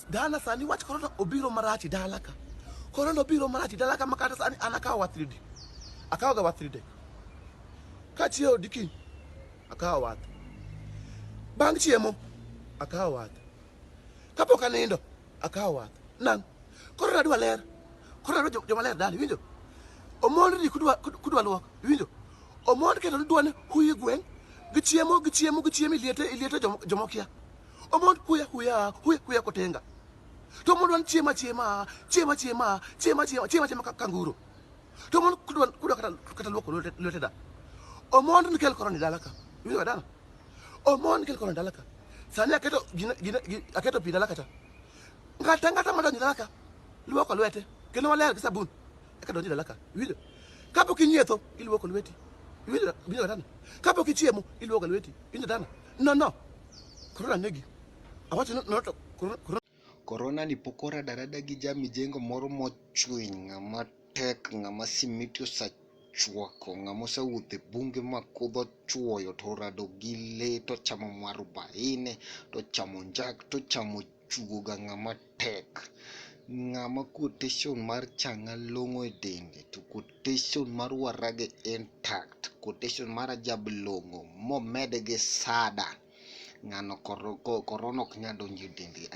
Dana sani wach korona obiro marach dala ka. Korona obiro marach dala ka makata sani anakawa wa 3D. Akawa ga wa 3D. Ka chieo diki. Akawa wa. Bang chiemo. Akawa wa. Kapok anindo. Akawa wa. Nang. Korona dwa ler. Korona joma ler dala winjo. Omond di kudwa luok winjo. Omond keto duane huyi gweng. Gichiemo iliete jomokia. Omond huya kotenga. To mon chiema kanguro. To mon kudwa kata luoko lwete da. Omond ni kel korona dala ka. Winjo dana. Omond kel korona dala ka. Sani aketo pi dala kata. Ngata madonjo dala ka. Luoko lwete. Kendo maler gi sabun. Eka donjo dala ka. Winjo. Kapok inyietho iluoko lweti. Winjo dana. Kapok ichiemo iluoko lweti. Winjo dana. No. Korona negi. Awacho no to Korona ni pokora darada gi jamijengo moro mochwiny ng'ama tek ng'ama simiti osachwako ng'ama osewuotho e bunge makudho chwoyo to rado gi lee to chamo mwarubaine to chamo njak to chamo chuoga ng'ama tek ng'ama quotation mar chang'a long'o e dende to quotation mar warage intact quotation mar ajab long'o momede gi sada ng'ano korona ok nyal donjo e dende.